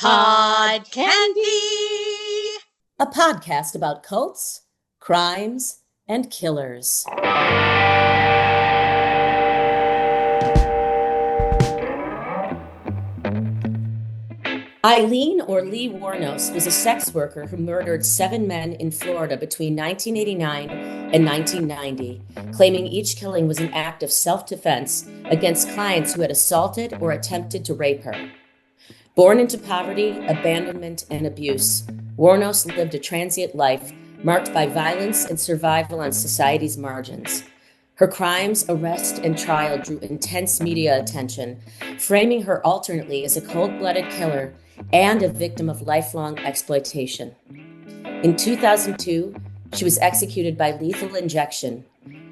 Pod Candy! A podcast about cults, crimes, and killers. Aileen or Lee Wuornos was a sex worker who murdered 7 men in Florida between 1989 and 1990, claiming each killing was an act of self-defense against clients who had assaulted or attempted to rape her. Born into poverty, abandonment, and abuse, Wuornos lived a transient life marked by violence and survival on society's margins. Her crimes, arrest, and trial drew intense media attention, framing her alternately as a cold-blooded killer and a victim of lifelong exploitation. In 2002, she was executed by lethal injection,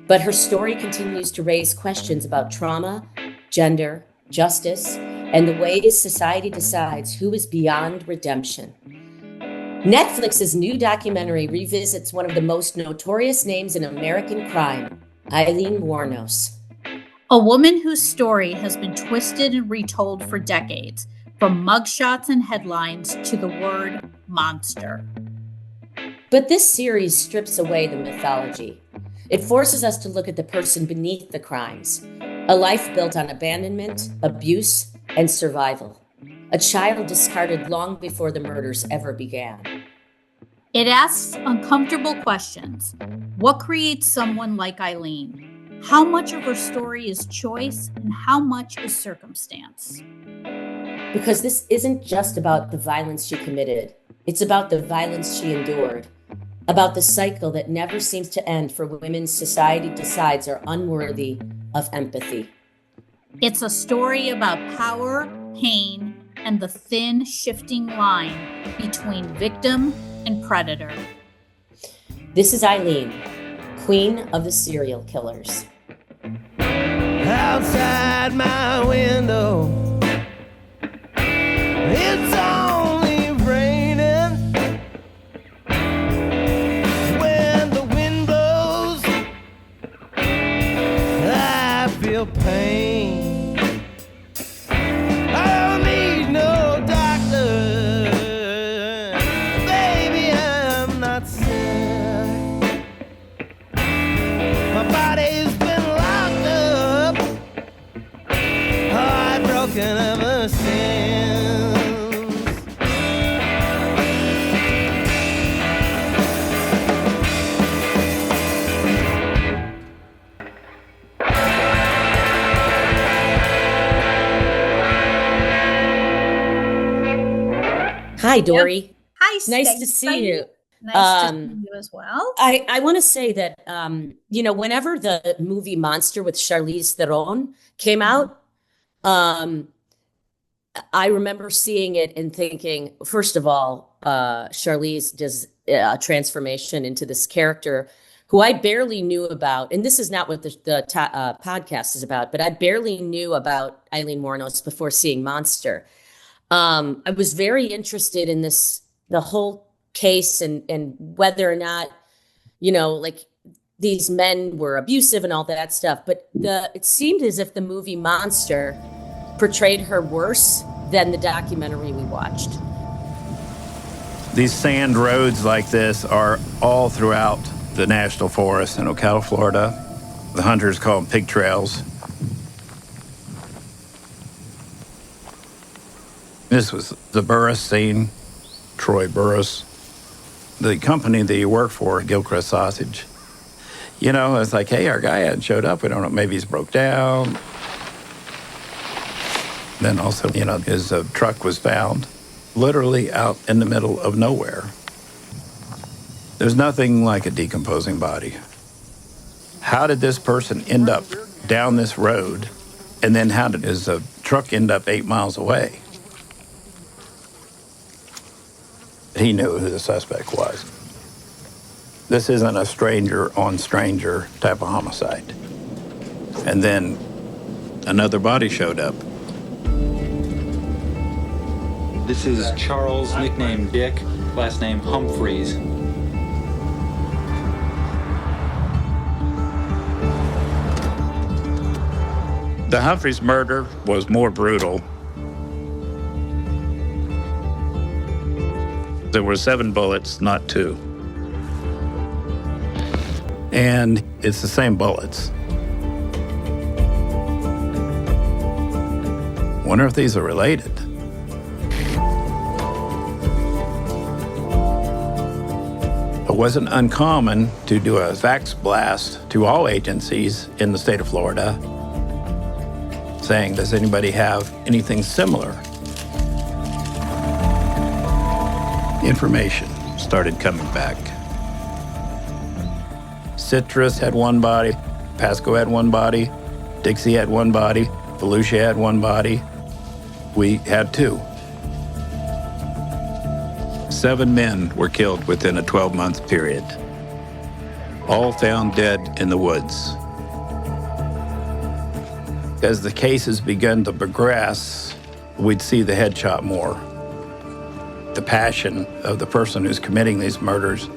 but her story continues to raise questions about trauma, gender, justice, and the ways society decides who is beyond redemption. Netflix's new documentary revisits one of the most notorious names in American crime, Aileen Wuornos. A woman whose story has been twisted and retold for decades, from mugshots and headlines to the word monster. But this series strips away the mythology. It forces us to look at the person beneath the crimes, a life built on abandonment, abuse, and survival. A child discarded long before the murders ever began. It asks uncomfortable questions. What creates someone like Aileen? How much of her story is choice and how much is circumstance? Because this isn't just about the violence she committed. It's about the violence she endured. About the cycle that never seems to end for women society decides are unworthy of empathy. It's a story about power, pain, and the thin, shifting line between victim and predator. This is Aileen, queen of the serial killers. Outside my window, it's only raining. When the wind blows, I feel pain. Hi, Dori. Hi, Stacey. Nice to see you. Nice to see you as well. I want to say that, whenever the movie Monster with Charlize Theron came out, I remember seeing it and thinking, first of all, Charlize does a transformation into this character who I barely knew about. And this is not what the podcast is about, but I barely knew about Aileen Wuornos before seeing Monster. I was very interested in the whole case and whether or not, these men were abusive and all that stuff. But it seemed as if the movie Monster portrayed her worse than the documentary we watched. These sand roads like this are all throughout the national forest in Ocala, Florida. The hunters call them pig trails. This was the Burris scene, Troy Burris. The company that you work for, Gilchrist Sausage. It's like, hey, our guy hadn't showed up. We don't know, maybe he's broke down. Then also, his truck was found literally out in the middle of nowhere. There's nothing like a decomposing body. How did this person end up down this road? And then how did his truck end up 8 miles away? He knew who the suspect was. This isn't a stranger on stranger type of homicide. And then another body showed up. This is Charles, nicknamed Dick, last name Humphreys. The Humphreys murder was more brutal. There were 7 bullets, not 2. And it's the same bullets. Wonder if these are related. It wasn't uncommon to do a fax blast to all agencies in the state of Florida saying, does anybody have anything similar? Information started coming back. Citrus had 1 body, Pasco had 1 body, Dixie had 1 body, Volusia had 1 body. We had 2. 7 men were killed within a 12-month period, all found dead in the woods. As the cases began to progress, we'd see the headshot more. The passion of the person who's committing these murders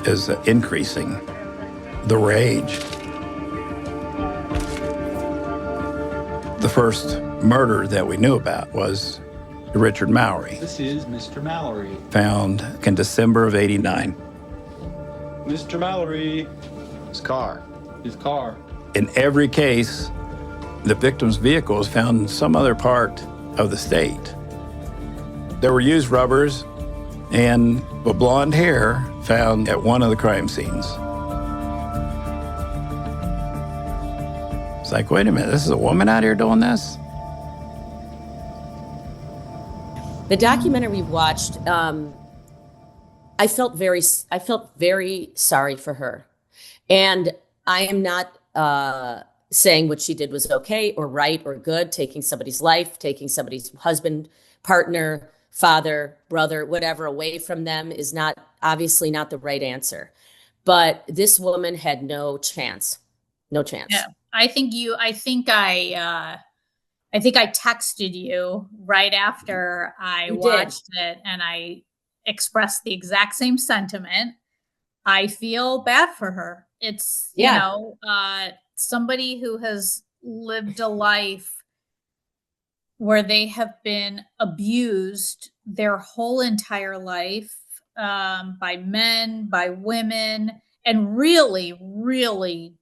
is increasing. The rage. The first murder that we knew about was Richard Mowry, This is Mr. Mallory. found in December of '89. Mr. Mallory. His car. His car. In every case, the victim's vehicle was found in some other part of the state. There were used rubbers and a blonde hair found at one of the crime scenes. It's like, wait a minute, this is a woman out here doing this? The documentary we watched, I felt very sorry for her. And I am not saying what she did was okay or right or good. Taking somebody's life, taking somebody's husband, partner, father, brother, whatever away from them is obviously not the right answer. But this woman had no chance. No chance. Yeah. I think I texted you right after I watched it, and I expressed the exact same sentiment. I feel bad for her. It's, somebody who has lived a life where they have been abused their whole entire life, by men, by women, and really, really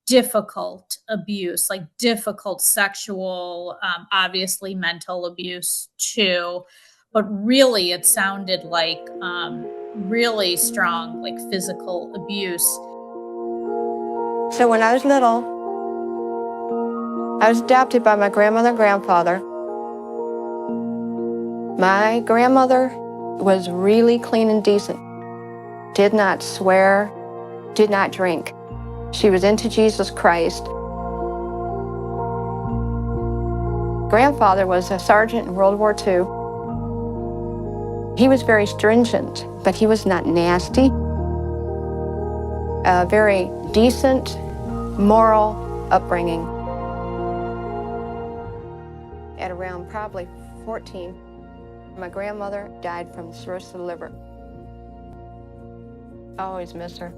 difficult abuse, like difficult sexual, obviously mental abuse too. But really, it sounded like really strong, like physical abuse. So when I was little, I was adopted by my grandmother and grandfather. My grandmother was really clean and decent, did not swear, did not drink. She was into Jesus Christ. Grandfather was a sergeant in World War II. He was very stringent, but he was not nasty. A very decent, moral upbringing. At around probably 14, my grandmother died from cirrhosis of the liver. I always miss her.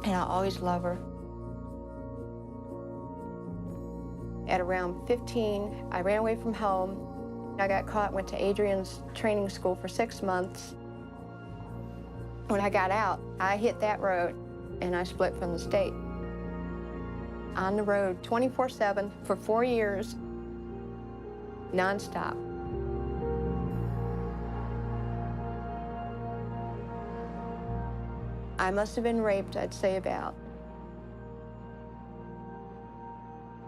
And I'll always love her. At around 15, I ran away from home. I got caught, went to Adrian's training school for 6 months. When I got out, I hit that road and I split from the state. On the road 24/7 for 4 years, nonstop. I must have been raped, I'd say about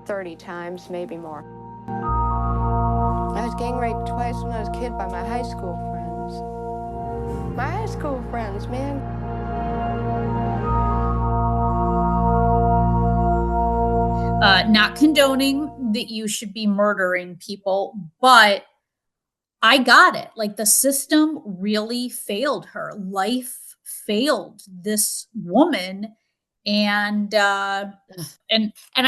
30 times, maybe more. I was gang raped twice when I was a kid by my high school friends. My high school friends, man. Not condoning that you should be murdering people, but I got it. Like, the system really failed her. Life failed this woman, and I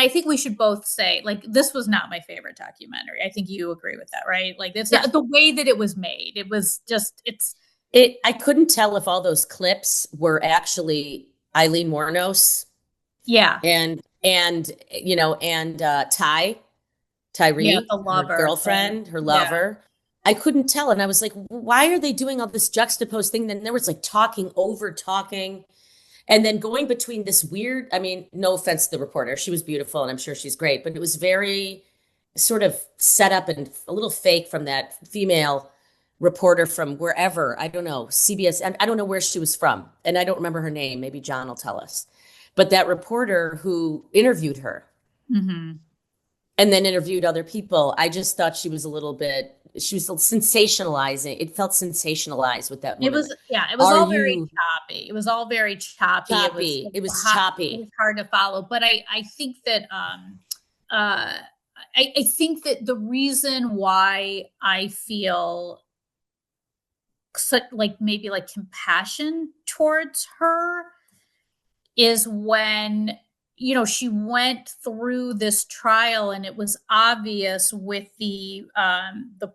think we should both say, like, this was not my favorite documentary. I think you agree with that, right? Like, it's not the way that it was made. It was just I couldn't tell if all those clips were actually Aileen Wuornos. Yeah. And Tyree, the lover, her girlfriend, her lover. I couldn't tell. And I was like, why are they doing all this juxtaposed thing? Then there was like talking over talking. And then going between this weird, I mean, no offense to the reporter, she was beautiful and I'm sure she's great, but it was very sort of set up and a little fake from that female reporter from wherever, I don't know, CBS, I don't know where she was from. And I don't remember her name. Maybe John will tell us. But that reporter who interviewed her and then interviewed other people, I just thought she was a little bit, she was sensationalizing. It felt sensationalized with that woman. It was, yeah, it was all very choppy. It was all very choppy. It was choppy. It was hard to follow. But I think that I think that the reason why I feel such like maybe like compassion towards her is when, you know, she went through this trial and it was obvious with the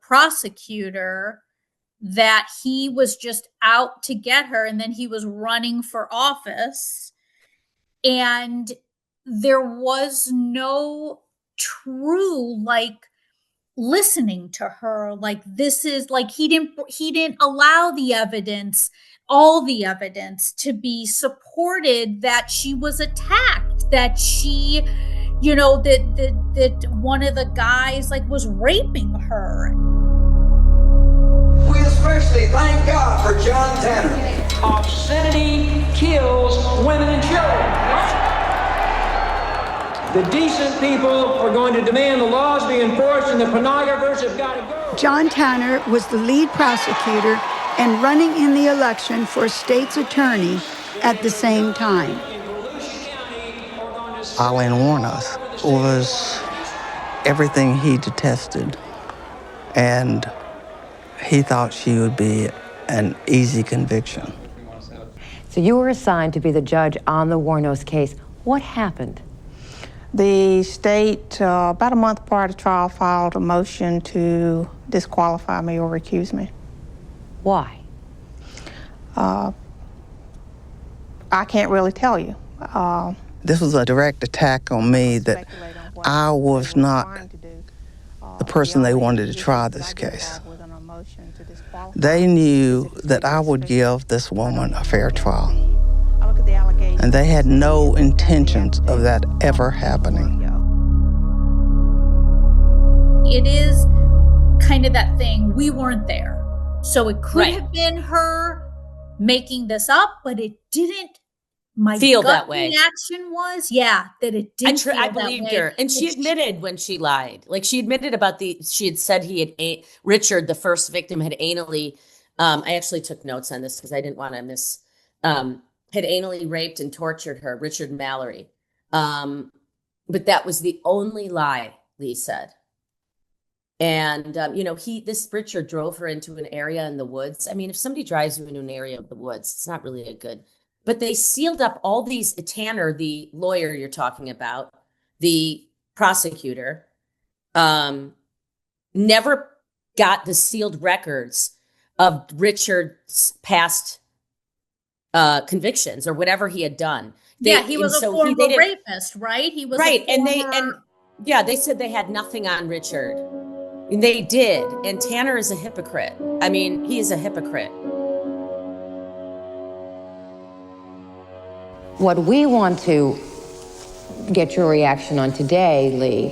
prosecutor that he was just out to get her, and then he was running for office, and there was no true like listening to her. Like, this is like he didn't allow the evidence, all the evidence, to be supported that she was attacked, that she, you know, that one of the guys like was raping her. We especially thank God for John Tanner. Obscenity kills women and children. The decent people are going to demand the laws be enforced and the pornographers have got to go. John Tanner was the lead prosecutor and running in the election for state's attorney at the same time. Aileen Wuornos was everything he detested, and he thought she would be an easy conviction. So you were assigned to be the judge on the Wuornos case. What happened? The state, about a month prior to trial, filed a motion to disqualify me or recuse me. Why? I can't really tell you. This was a direct attack on me that I was not the person they wanted to try this case. They knew that I would give this woman a fair trial, and they had no intentions of that ever happening. It is kind of that thing, we weren't there. So it could have been her making this up, but it didn't. My feel gut that way. reaction was, that it didn't feel I that believed way. her. And she admitted when she lied. Like, she admitted about she had said Richard, the first victim, had anally, I actually took notes on this because I didn't want to miss, had anally raped and tortured her, Richard Mallory. But that was the only lie, Lee said. And, this Richard drove her into an area in the woods. I mean, if somebody drives you into an area of the woods, it's not really a good. But they sealed up all these, Tanner, the lawyer you're talking about, the prosecutor, never got the sealed records of Richard's past convictions or whatever he had done. He was a former rapist, right? He was right, they said they had nothing on Richard. And they did, and Tanner is a hypocrite. I mean, he is a hypocrite. What we want to get your reaction on today, Lee,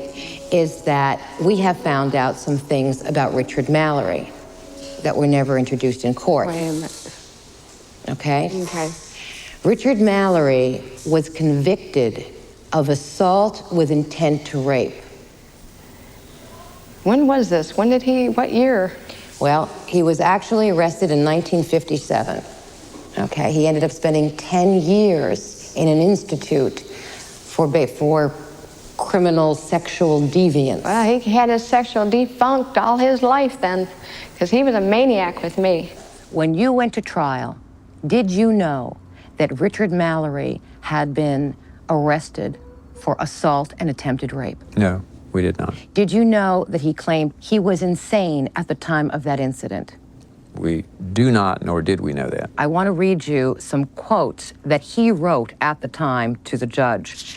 is that we have found out some things about Richard Mallory that were never introduced in court. Wait a minute. Okay? Okay. Richard Mallory was convicted of assault with intent to rape. When was this? What year? Well, he was actually arrested in 1957. Okay, he ended up spending 10 years in an institute for criminal sexual deviance. Well, he had his sexual defunct all his life then, because he was a maniac with me. When you went to trial, did you know that Richard Mallory had been arrested for assault and attempted rape? No, we did not. Did you know that he claimed he was insane at the time of that incident? We do not, nor did we know that. I want to read you some quotes that he wrote at the time to the judge.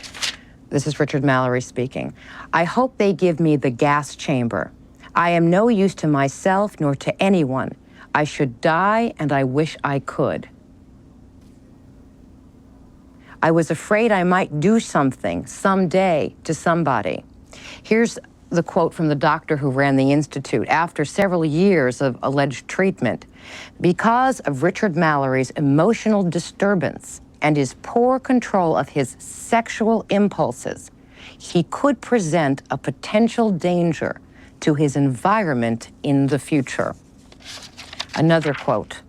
This is Richard Mallory speaking. "I hope they give me the gas chamber. I am no use to myself nor to anyone. I should die, and I wish I could. I was afraid I might do something someday to somebody. Here's the quote from the doctor who ran the institute after several years of alleged treatment. Because of Richard Mallory's emotional disturbance and his poor control of his sexual impulses, he could present a potential danger to his environment in the future. Another quote.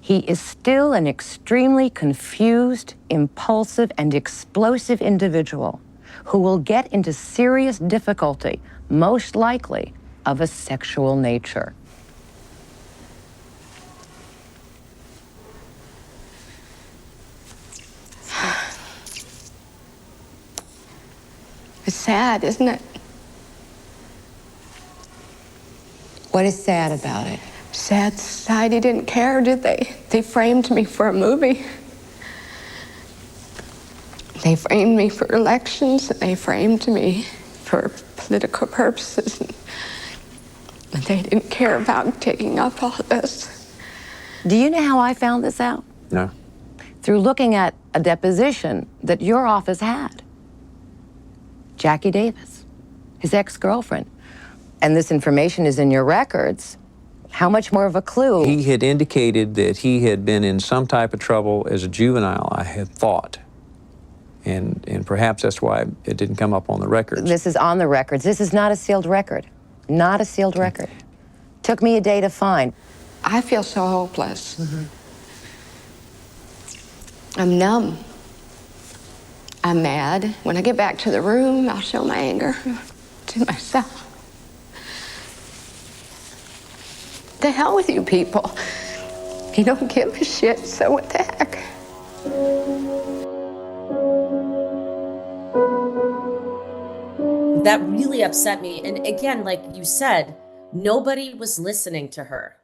He is still an extremely confused, impulsive, and explosive individual who will get into serious difficulty, most likely of a sexual nature. It's sad, isn't it? What is sad about it? Sad society didn't care, did they? They framed me for a movie. They framed me for elections, and they framed me for political purposes. But they didn't care about taking up all this. Do you know how I found this out? No. Through looking at a deposition that your office had. Jackie Davis, his ex-girlfriend. And this information is in your records. How much more of a clue? He had indicated that he had been in some type of trouble as a juvenile, I had thought. And perhaps that's why it didn't come up on the records. This is on the records. This is not a sealed record. Not a sealed record. Took me a day to find. I feel so hopeless. I'm numb. I'm mad. When I get back to the room, I'll show my anger to myself. The hell with you people. You don't give a shit, so what the heck? That really upset me. And again, like you said, nobody was listening to her.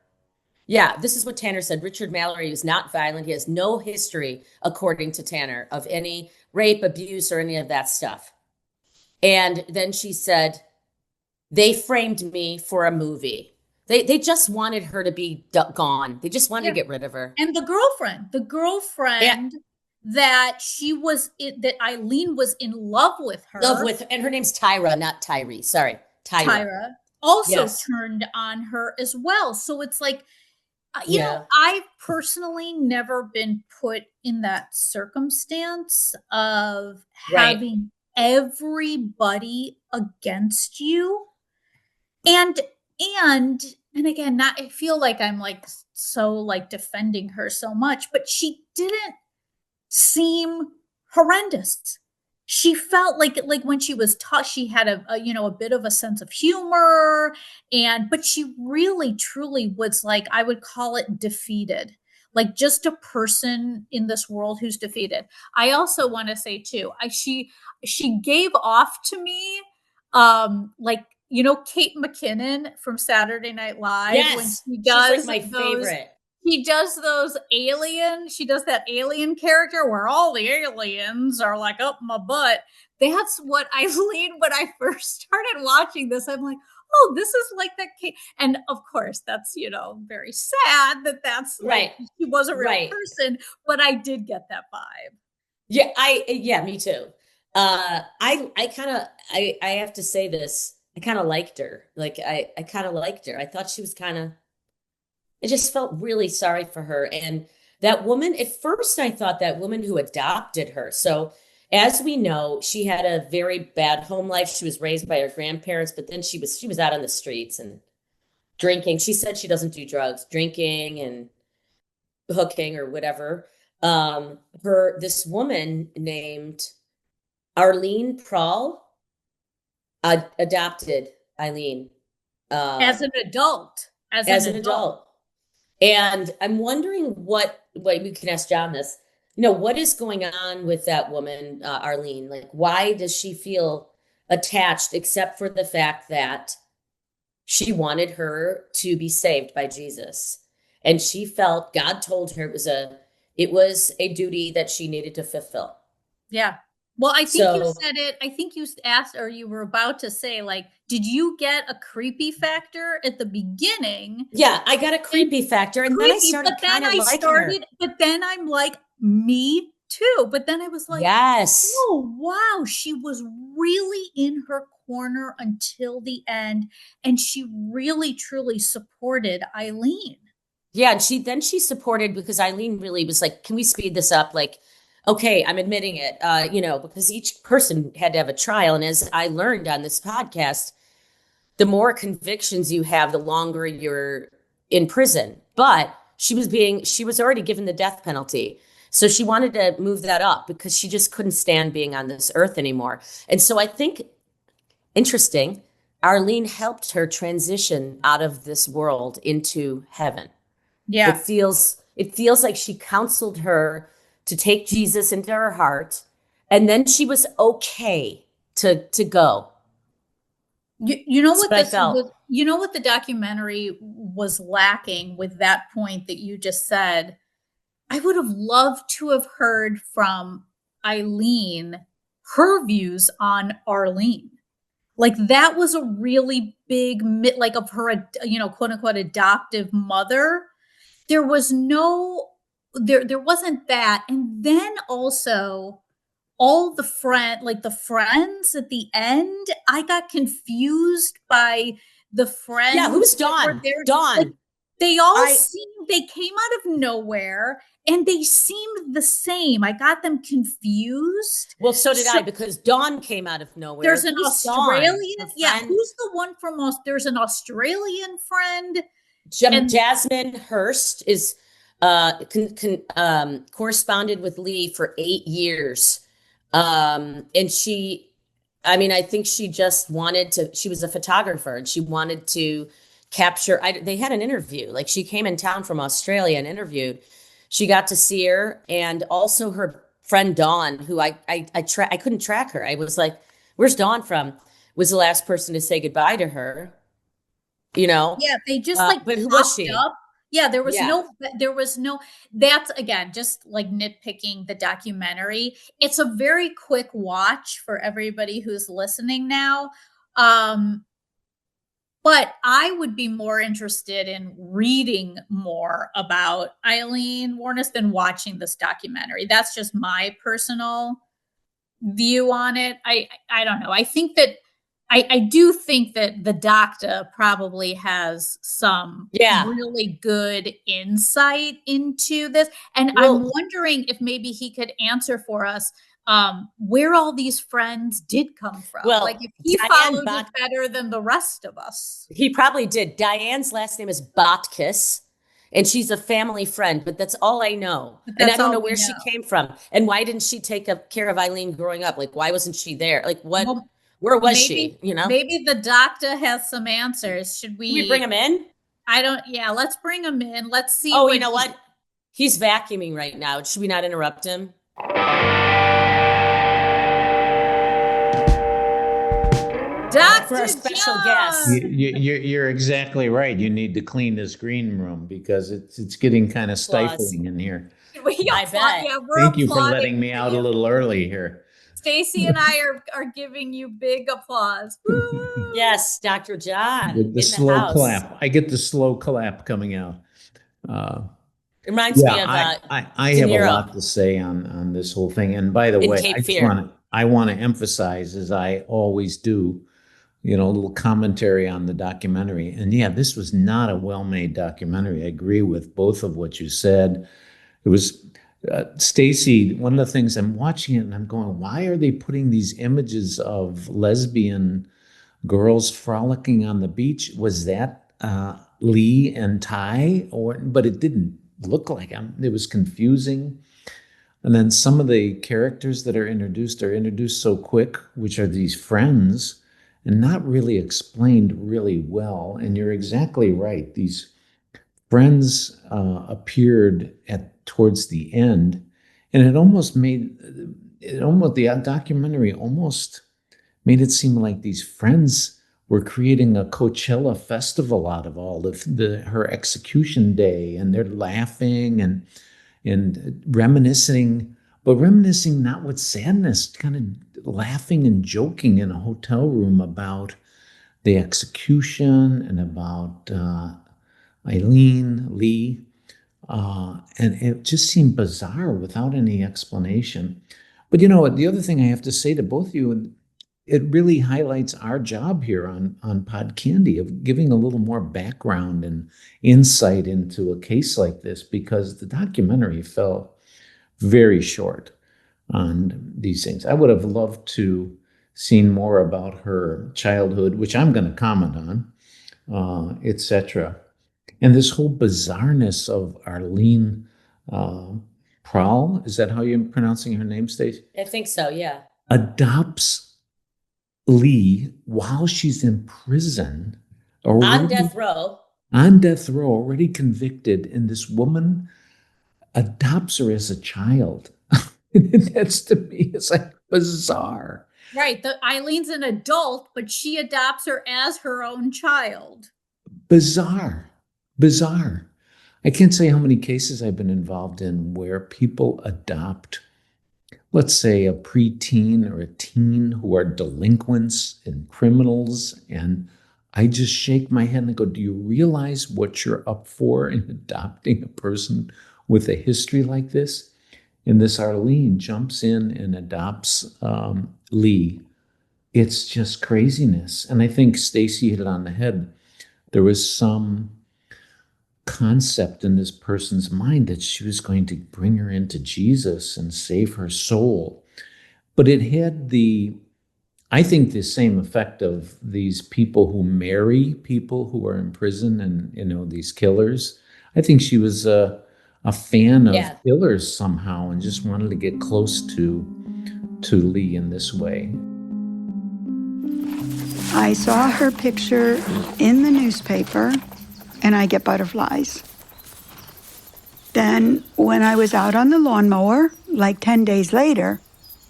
Yeah, this is what Tanner said. Richard Mallory is not violent. He has no history, according to Tanner, of any rape, abuse, or any of that stuff. And then she said, they framed me for a movie. They just wanted her to be gone. They just wanted to get rid of her. And the girlfriend that that Aileen was in love with her. And her name's Tyra, not Tyree. Sorry, Tyra also turned on her as well. So it's like, you know, I've personally never been put in that circumstance of having everybody against you. And again, I feel like I'm like so like defending her so much, but she didn't seem horrendous. She felt like when she was taught, she had a bit of a sense of humor, but she really truly was like, I would call it defeated, like just a person in this world who's defeated. I also want to say too, she gave off to me, like, you know, Kate McKinnon from Saturday Night Live. Yes, when she does she's like my favorite. He does she does that alien character where all the aliens are like up my butt. That's what Aileen, when I first started watching this, I'm like, oh, this is like that Kate. And of course, that's, you know, very sad that's like, she was a real person, but I did get that vibe. Yeah, me too. I have to say this. I kind of liked her. Like, I kind of liked her. I thought she was I just felt really sorry for her. And that woman, at first I thought that woman who adopted her. So as we know, she had a very bad home life. She was raised by her grandparents, but then she was out on the streets and drinking. She said she doesn't do drugs, drinking and hooking or whatever. This woman named Arlene Prawl adopted Aileen as an adult. As an adult. And I'm wondering what we can ask John this, you know, what is going on with that woman, Arlene? Like, why does she feel attached, except for the fact that she wanted her to be saved by Jesus? And she felt God told her it was a duty that she needed to fulfill. Yeah. Well, I think you So said it. I think you asked, or you were about to say, like, did you get a creepy factor at the beginning? yeah, I got a creepy factor, and then I Creepy, started kind of liking her. but then I'm like, me too. But then I was like, Yes. oh, wow, she was really in her corner until the end. And she really, truly supported Aileen. Yeah, and she supported because Eileen really was like, "Can we speed this up?" Like, okay, I'm admitting it, because each person had to have a trial, and as I learned on this podcast, the more convictions you have, the longer you're in prison. But she was already given the death penalty, so she wanted to move that up because she just couldn't stand being on this earth anymore. And so I think interesting, Arlene helped her transition out of this world into heaven. Yeah. It feels like she counseled her to take Jesus into her heart, and then she was okay to go. You know what That's what I felt. you know what the documentary was lacking with that point that you just said? I would have loved to have heard from Aileen her views on Arlene. Like that was a really big like of her, quote unquote adoptive mother. There was no there wasn't that. And then also all the friends at the end, I got confused by the friends. Yeah, who's Dawn? Dawn. Like, they came out of nowhere and they seemed the same. I got them confused. Well, so did I, because Dawn came out of nowhere. There's an Australian, who's the one from there's an Australian friend. Jasmine Hurst is corresponded with Lee for 8 years. And I think she just she was a photographer and she wanted to capture, they had an interview, like she came in town from Australia and interviewed. She got to see her, and also her friend Dawn, who I couldn't track her. I was like, where's Dawn from? Was the last person to say goodbye to her. Yeah, they just but who was she? Up. Yeah, there was no, that's again, just like nitpicking the documentary. It's a very quick watch for everybody who's listening now. But I would be more interested in reading more about Aileen Wuornos than watching this documentary. That's just my personal view on it. I don't know. I think that I do think that the doctor probably has some really good insight into this. And I'm wondering if maybe he could answer for us where all these friends did come from. Well, like if he followed it better than the rest of us. He probably did. Diane's last name is Botkiss, and she's a family friend, but that's all I know. And I don't know where she came from. And why didn't she take care of Aileen growing up? Like, why wasn't she there? Like, what? Well, where was she? Maybe the doctor has some answers. Should we bring him in? Let's bring him in. Let's see. Oh, you know what? He's vacuuming right now. Should we not interrupt him? Dr. For our special guest. You're exactly right. You need to clean this green room because it's getting kind of stifling in here. I bet. Thank you for letting me out a little early here. Stacey and I are giving you big applause. Woo! Yes, Dr. John. With the slow clap. I get the slow clap coming out. Reminds me of I have a lot to say on this whole thing. And by the way, I want to emphasize, as I always do, a little commentary on the documentary. And this was not a well-made documentary. I agree with both of what you said. It was Stacey, one of the things I'm watching it and I'm going, why are they putting these images of lesbian girls frolicking on the beach? Was that Lee and Ty? But it didn't look like them. It was confusing. And then some of the characters that are introduced so quick, which are these friends, and not really explained really well. And you're exactly right. These friends appeared towards the end, and the documentary almost made it seem like these friends were creating a Coachella festival out of all of her execution day, and they're laughing and reminiscing but reminiscing not with sadness, kind of laughing and joking in a hotel room about the execution and about Aileen Lee. And it just seemed bizarre without any explanation. But you know what? The other thing I have to say to both of you, and it really highlights our job here on Pod Candy of giving a little more background and insight into a case like this, because the documentary fell very short on these things. I would have loved to seen more about her childhood, which I'm going to comment on, etc. And this whole bizarreness of Arlene Prowl, is that how you're pronouncing her name, Stacey? I think so, yeah. Adopts Lee while she's in prison. On death row. On death row, already convicted, and this woman adopts her as a child. That's, to me, it's like bizarre. Right. Eileen's an adult, but she adopts her as her own child. Bizarre. I can't say how many cases I've been involved in where people adopt, let's say, a preteen or a teen who are delinquents and criminals. And I just shake my head and go, do you realize what you're up for in adopting a person with a history like this? And this Arlene jumps in and adopts Lee. It's just craziness. And I think Stacey hit it on the head. There was some concept in this person's mind that she was going to bring her into Jesus and save her soul. But it had I think, the same effect of these people who marry people who are in prison and, these killers. I think she was a fan of killers somehow and just wanted to get close to Lee in this way. I saw her picture in the newspaper, and I get butterflies. Then, when I was out on the lawnmower, like 10 days later,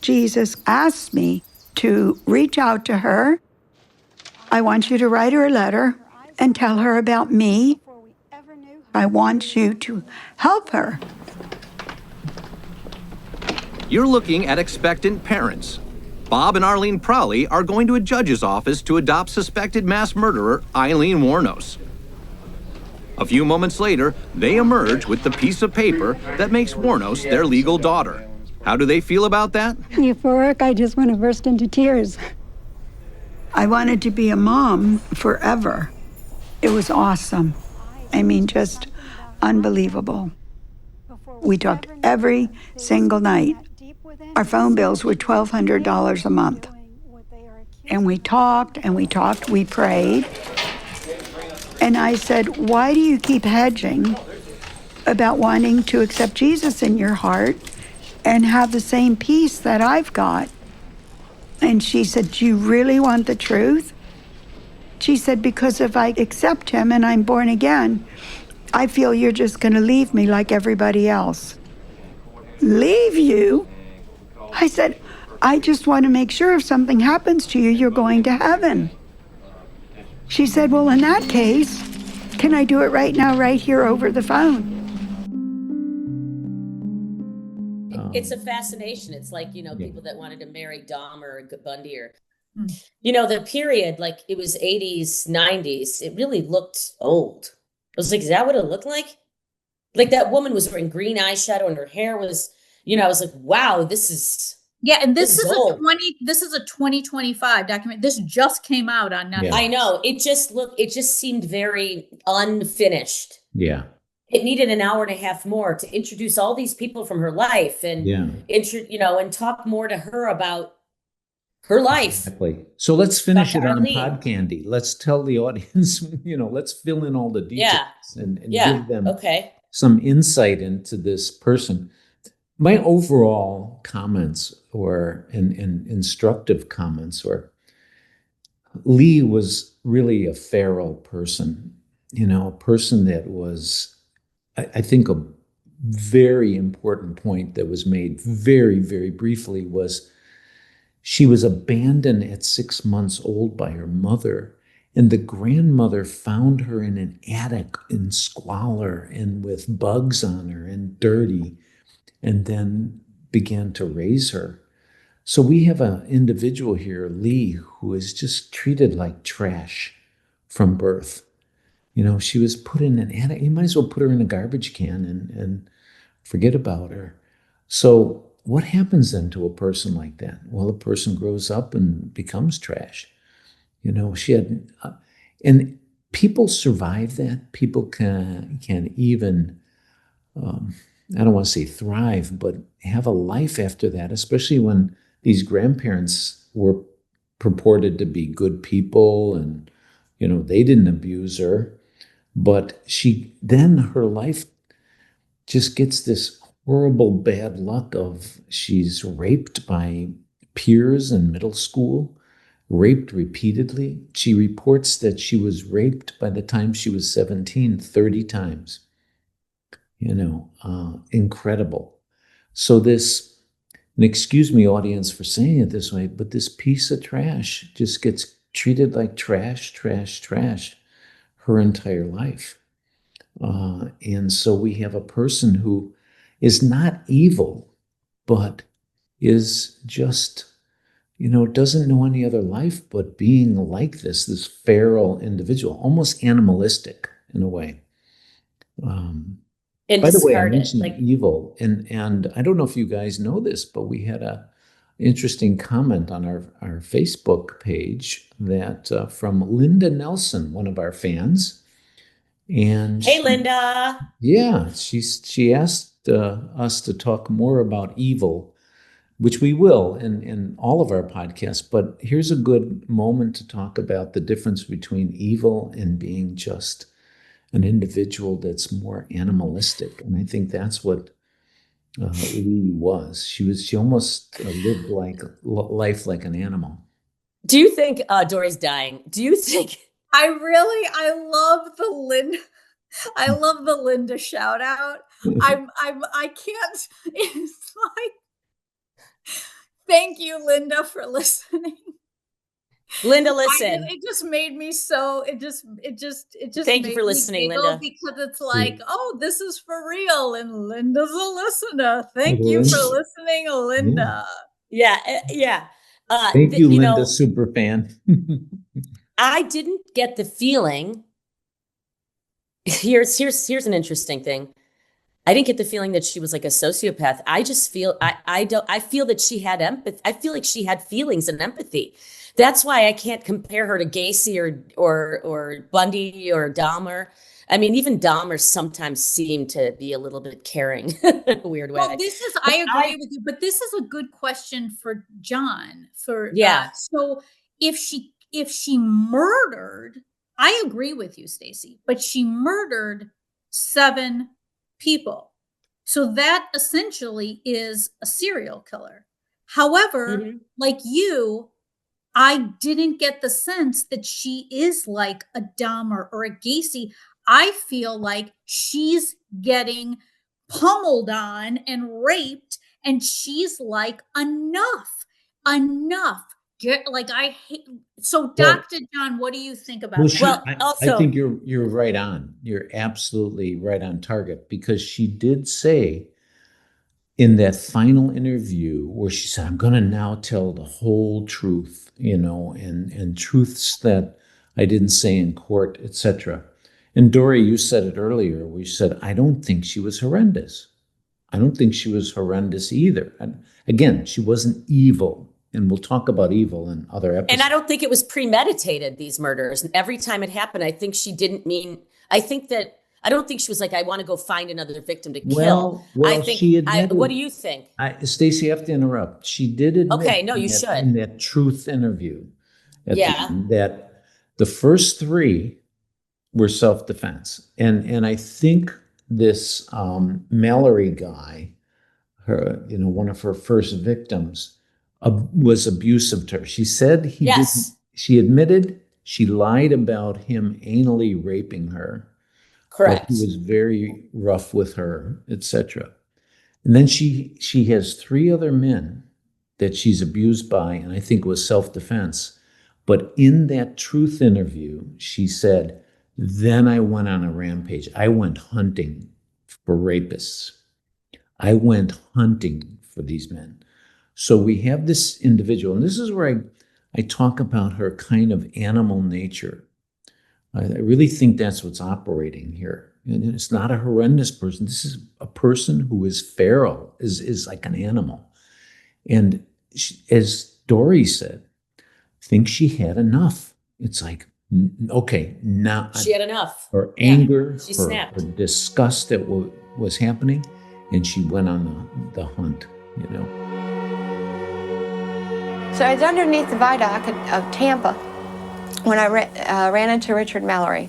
Jesus asked me to reach out to her. I want you to write her a letter and tell her about me. I want you to help her. You're looking at expectant parents. Bob and Arlene Prowley are going to a judge's office to adopt suspected mass murderer Aileen Wuornos. A few moments later, they emerge with the piece of paper that makes Wuornos their legal daughter. How do they feel about that? Euphoric. I just want to burst into tears. I wanted to be a mom forever. It was awesome. I mean, just unbelievable. We talked every single night. Our phone bills were $1,200 a month. And we talked and we talked, we prayed. And I said, why do you keep hedging about wanting to accept Jesus in your heart and have the same peace that I've got? And she said, do you really want the truth? She said, because if I accept him and I'm born again, I feel you're just going to leave me like everybody else. Leave you? I said, I just want to make sure if something happens to you, you're going to heaven. She said, well, in that case, can I do it right now, right here over the phone? It's a fascination. It's like, people that wanted to marry Dahmer or Bundy or, the period, like it was 80s, 90s. It really looked old. I was like, is that what it looked like? Like that woman was wearing green eyeshadow and her hair was, I was like, wow, this is. Yeah, and this is old. This is a 2025 document. This just came out on Netflix. Yeah. I know. It just seemed very unfinished. Yeah. It needed an hour and a half more to introduce all these people from her life and, and talk more to her about her life. Exactly. So let's finish it on Pod Candy. Let's tell the audience, let's fill in all the details and give them some insight into this person. My overall comments and instructive comments were, Lee was really a feral person, a person that was, I think a very important point that was made very, very briefly was she was abandoned at 6 months old by her mother, and the grandmother found her in an attic in squalor and with bugs on her and dirty. And then began to raise her. So we have an individual here, Lee, who is just treated like trash from birth. She was put in an attic. You might as well put her in a garbage can and forget about her. So what happens then to a person like that? Well, a person grows up and becomes trash. She had, and people survive that. People can even, I don't want to say thrive, but have a life after that, especially when these grandparents were purported to be good people and, they didn't abuse her. But her life just gets this horrible bad luck of she's raped by peers in middle school, raped repeatedly. She reports that she was raped by the time she was 17, 30 times. Incredible. So and excuse me, audience, for saying it this way, but this piece of trash just gets treated like trash, trash, trash her entire life. And so we have a person who is not evil, but is just, doesn't know any other life but being like this feral individual, almost animalistic in a way. By the way, I mentioned evil, and I don't know if you guys know this, but we had a interesting comment on our Facebook page that from Linda Nelson, one of our fans. And hey, Linda. Yeah, she asked us to talk more about evil, which we will in all of our podcasts. But here's a good moment to talk about the difference between evil and being just an individual that's more animalistic. And I think that's what Lee was. She almost lived life like an animal. Do you think Dori's dying? Do you think? I love the Linda shout out. I can't. It's like, thank you, Linda, for listening. Linda, listen. It just made me so. It just. Thank you for listening, Linda. Because it's like, oh, this is for real, and Linda's a listener. Thank you for listening, Linda. Yeah. Thank you, Linda, superfan. I didn't get the feeling. Here's an interesting thing. I didn't get the feeling that she was like a sociopath. I just feel I feel that she had empathy. I feel like she had feelings and empathy. That's why I can't compare her to Gacy or Bundy or Dahmer. I mean, even Dahmer sometimes seemed to be a little bit caring in a weird way. Well, I agree with you, but this is a good question for John. So if she murdered, I agree with you, Stacey, but she murdered 7 people. So that essentially is a serial killer. However, like you, I didn't get the sense that she is like a Dahmer or a Gacy. I feel like she's getting pummeled on and raped, and she's like, enough. I hate. So, Dr. John, what do you think about that? I think you're right on. You're absolutely right on target, because she did say in that final interview where she said, I'm going to now tell the whole truth, and truths that I didn't say in court, etc. And Dori, you said it earlier, where you said, I don't think she was horrendous. I don't think she was horrendous either. And again, she wasn't evil. And we'll talk about evil in other episodes. And I don't think it was premeditated, these murders. And every time it happened, I think she didn't mean, I don't think she was like, I want to go find another victim to kill. I think, she admitted, what do you think? Stacey, I have to interrupt. She did admit in that truth interview that the first 3 were self-defense. And I think this Mallory guy, one of her first victims, was abusive to her. She said she admitted she lied about him anally raping her. Correct. He was very rough with her, etc. And then she has 3 other men that she's abused by, and I think was self-defense. But in that truth interview, she said, then I went on a rampage. I went hunting for rapists. I went hunting for these men. So we have this individual, and this is where I talk about her kind of animal nature. I really think that's what's operating here. And it's not a horrendous person. This is a person who is feral, is like an animal. And she, as Dori said, thinks she had enough. It's like, okay, now she had enough. Her anger, she her disgust at what was happening, and she went on the hunt, you know. So I was underneath the viaduct of Tampa when I ran into Richard Mallory.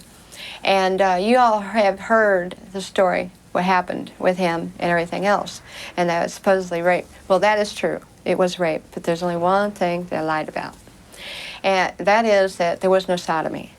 And you all have heard the story, what happened with him and everything else. And that was supposedly rape. Well, that is true. It was rape. But there's only one thing that I lied about. And that is that there was no sodomy.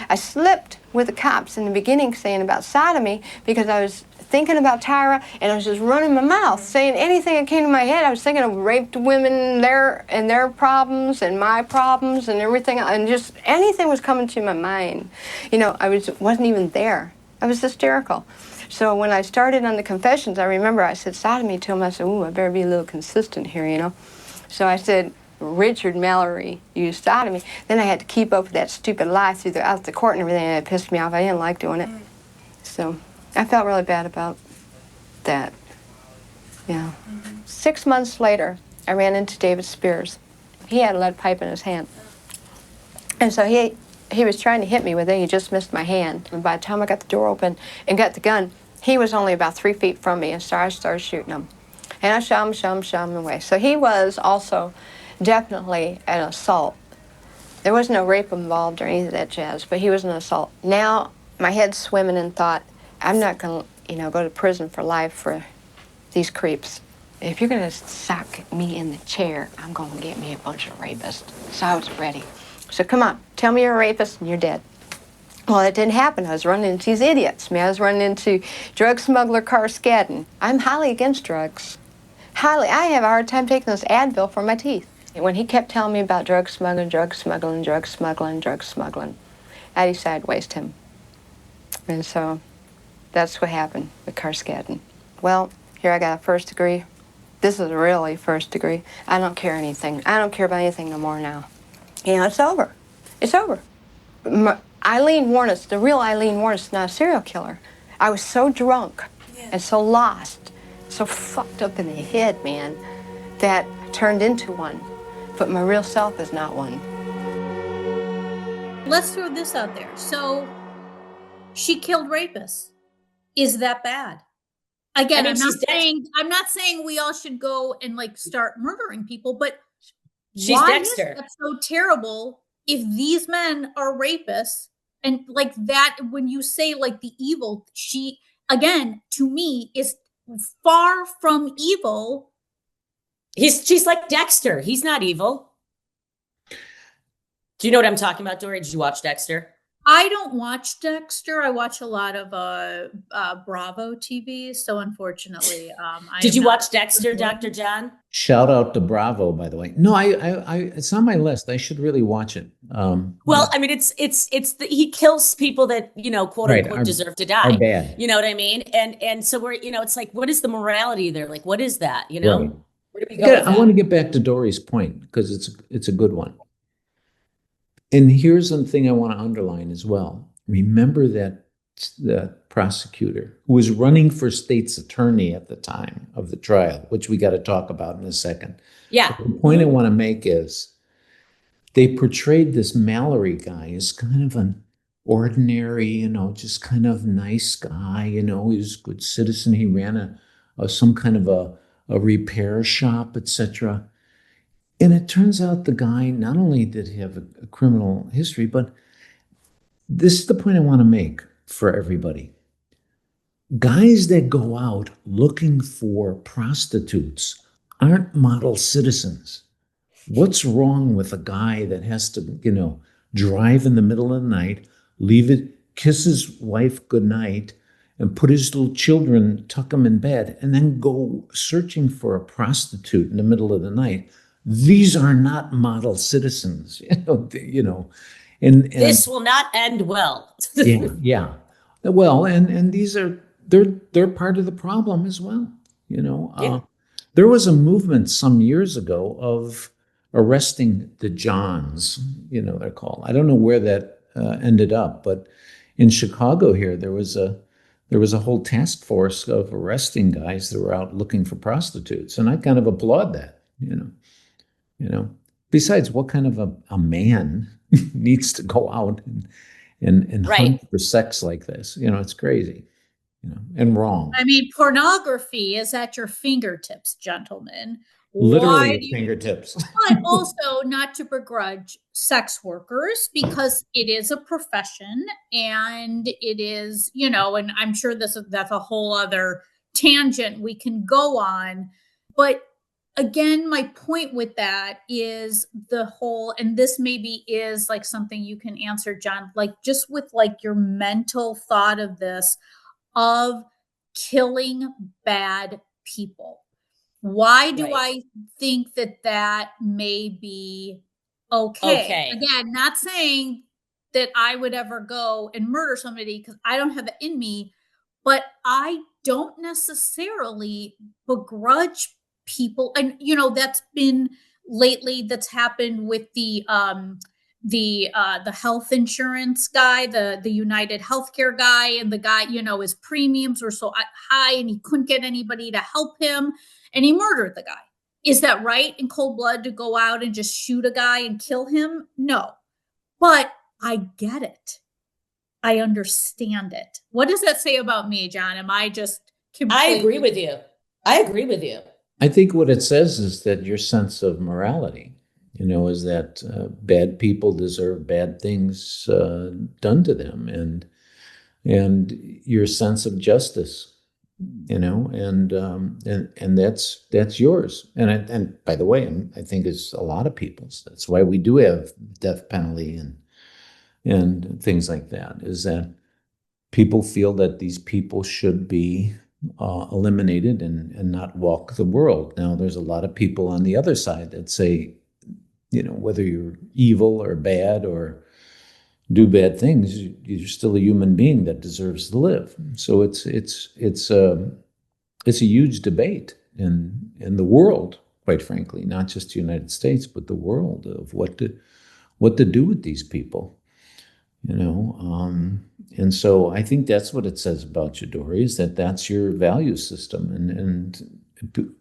I slipped with the cops in the beginning saying about sodomy because I was thinking about Tyra and I was just running my mouth, saying anything that came to my head. I was thinking of raped women and their problems and my problems and everything, and just anything was coming to my mind. You know, I wasn't even there. I was hysterical. So when I started on the confessions, I remember I said sodomy to him. I said, ooh, I better be a little consistent here, you know. So I said, Richard Mallory used sodomy. Then I had to keep up with that stupid lie throughout the court and everything, and it pissed me off. I didn't like doing it. So I felt really bad about that. Yeah. 6 months later, I ran into David Spears. He had a lead pipe in his hand. And so he was trying to hit me with it. He just missed my hand. And by the time I got the door open and got the gun, he was only about 3 feet from me, and so I started shooting him. And I shot him away. So he was also definitely an assault. There was no rape involved or any of that jazz, but he was an assault. Now my head's swimming in thought, I'm not going to, go to prison for life for these creeps. If you're going to sock me in the chair, I'm going to get me a bunch of rapists. So I was ready. So come on, tell me you're a rapist and you're dead. Well, it didn't happen. I was running into these idiots. I was running into drug smuggler Carscadden. I'm highly against drugs. Highly. I have a hard time taking this Advil for my teeth. When he kept telling me about drug smuggling, I decided to waste him. And so that's what happened with Carscadden. Well, here I got a first degree. This is really first degree. I don't care anything. I don't care about anything no more now. It's over. It's over. Aileen Wuornos, the real Aileen Wuornos, is not a serial killer. I was so drunk and so lost, so fucked up in the head, man, that I turned into one. But my real self is not one. Let's throw this out there. So she killed rapists. Is that bad? Again, I'm not saying we all should go and start murdering people, but she's Dexter. Is that so terrible if these men are rapists? And that, when you say the evil, she, again, to me, is far from evil. She's like Dexter. He's not evil. Do you know what I'm talking about, Dori? Did you watch Dexter? I don't watch Dexter. I watch a lot of Bravo TV. So unfortunately, did you watch Dexter, Dr. John? Shout out to Bravo, by the way. No, I it's on my list. I should really watch it. Well, I mean, he kills people that quote unquote deserve to die. Are bad. You know what I mean? And so we're it's what is the morality there? What is that? Right. Where do we go? I want to get back to Dori's point because it's a good one. And here's the thing I want to underline as well. Remember that the prosecutor who was running for state's attorney at the time of the trial, which we got to talk about in a second. Yeah. But the point I want to make is they portrayed this Mallory guy as kind of an ordinary, just kind of nice guy. He was a good citizen. He ran some kind of a repair shop, etc. And it turns out the guy not only did he have a criminal history, but this is the point I want to make for everybody. Guys that go out looking for prostitutes aren't model citizens. What's wrong with a guy that has to, drive in the middle of the night, kiss his wife goodnight, and put his little children, tuck them in bed, and then go searching for a prostitute in the middle of the night? These are not model citizens, and this will not end well. yeah. Well, and these are they're part of the problem as well. The There was a movement some years ago of arresting the Johns, they're called. I don't know where that ended up, but in Chicago here, there was a whole task force of arresting guys that were out looking for prostitutes, and I kind of applaud that. Besides, what kind of a man needs to go out and hunt for sex like this? It's crazy, and wrong. I mean, pornography is at your fingertips, gentlemen. Literally at fingertips. But also not to begrudge sex workers, because it is a profession, and it is, and I'm sure that's a whole other tangent we can go on. But again, my point with that is the whole, and this maybe is like something you can answer, John, like just with like your mental thought of this, of killing bad people. Why do I think that may be okay? Again, not saying that I would ever go and murder somebody, because I don't have it in me, but I don't necessarily begrudge people. And, that's been lately, that's happened with the health insurance guy, the United Healthcare guy, and the guy, his premiums were so high and he couldn't get anybody to help him, and he murdered the guy. Is that right, in cold blood, to go out and just shoot a guy and kill him? No. But I get it. I understand it. What does that say about me, John? Am I just completely... I agree with you. I think what it says is that your sense of morality, is that bad people deserve bad things done to them, and your sense of justice, and that's yours. And by the way, I think it's a lot of people's. That's why we do have death penalty and things like that, is that people feel that these people should be eliminated and not walk the world. Now, there's a lot of people on the other side that say, whether you're evil or bad or do bad things, you're still a human being that deserves to live. So it's a huge debate in the world, quite frankly, not just the United States, but the world, of what to do with these people. And so I think that's what it says about you, Dori, is that that's your value system, and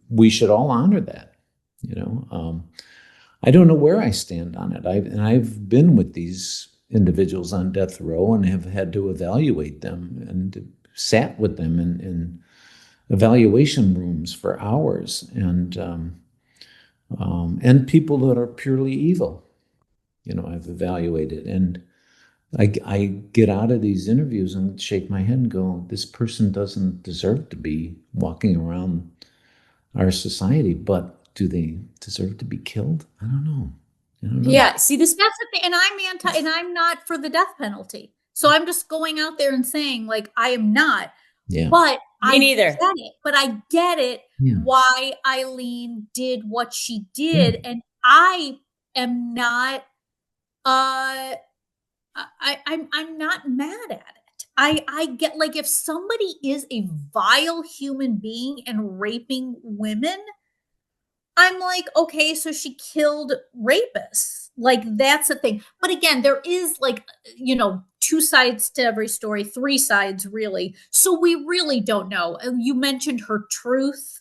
we should all honor that. I don't know where I stand on it. I've been with these individuals on death row and have had to evaluate them and sat with them in evaluation rooms for hours, and people that are purely evil. I've evaluated, and I get out of these interviews and shake my head and go, this person doesn't deserve to be walking around our society, but do they deserve to be killed? I don't know. Yeah, see, that's the thing. And I'm not for the death penalty. So I'm just going out there and saying, like, I am not. Yeah. But Me neither. Get it. But I get it, why Aileen did what she did. Yeah. And I am not I'm not mad at it. I get, like, if somebody is a vile human being and raping women, I'm like, okay, so she killed rapists. Like, that's the thing. But again, there is, like, two sides to every story, three sides, really. So we really don't know. You mentioned her truth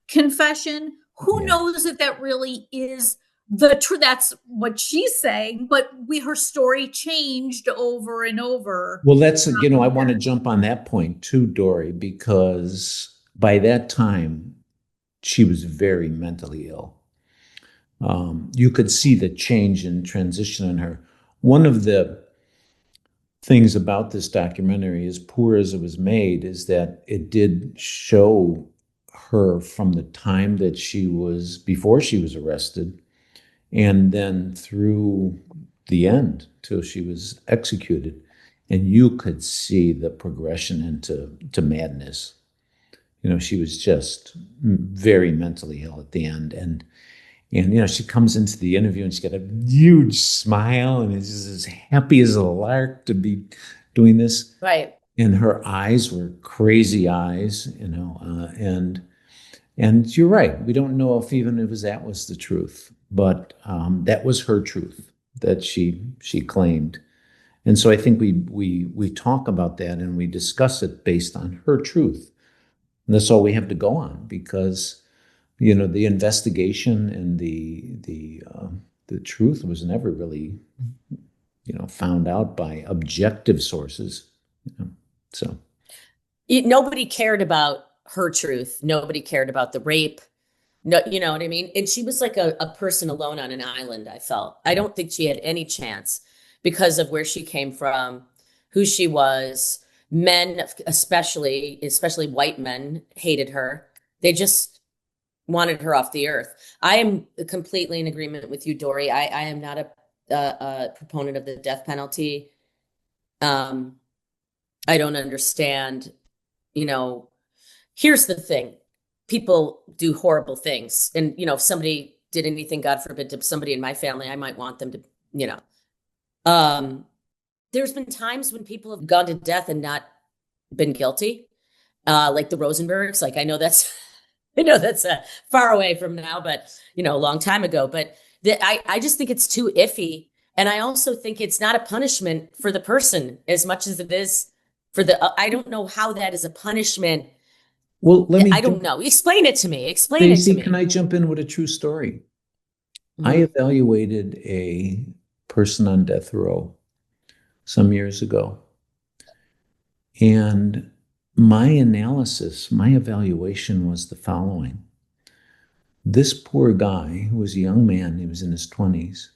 confession. Who knows if that really is the truth? That's what she's saying, but her story changed over and over. Well, that's, I want to jump on that point too, Dori, because by that time, she was very mentally ill. You could see the change and transition in her. One of the things about this documentary, as poor as it was made, is that it did show her from the time that before she was arrested, and then through the end till she was executed. And you could see the progression into madness. She was just very mentally ill at the end. And she comes into the interview and she's got a huge smile and is just as happy as a lark to be doing this. Right. And her eyes were crazy eyes, and And you're right. We don't know if even if that was the truth, but that was her truth that she claimed. And so I think we talk about that and we discuss it based on her truth. And that's all we have to go on, because the investigation and the truth was never really found out by objective sources. So Nobody cared about her truth. Nobody cared about the rape. No, you know what I mean? And she was like a person alone on an island, I felt. I don't think she had any chance because of where she came from, who she was. Men, especially white men, hated her. They just wanted her off the earth. I am completely in agreement with you, Dori. I am not a proponent of the death penalty. I don't understand, here's the thing. People do horrible things. And, if somebody did anything, God forbid, to somebody in my family, I might want them to, there's been times when people have gone to death and not been guilty, like the Rosenbergs. Like, I know that's far away from now, but, a long time ago. But I just think it's too iffy. And I also think it's not a punishment for the person as much as it is for I don't know how that is a punishment. Well, I don't know. Explain it to me. Stacey, can I jump in with a true story? Mm-hmm. I evaluated a person on death row some years ago. And my evaluation was the following. This poor guy, who was a young man, he was in his 20s,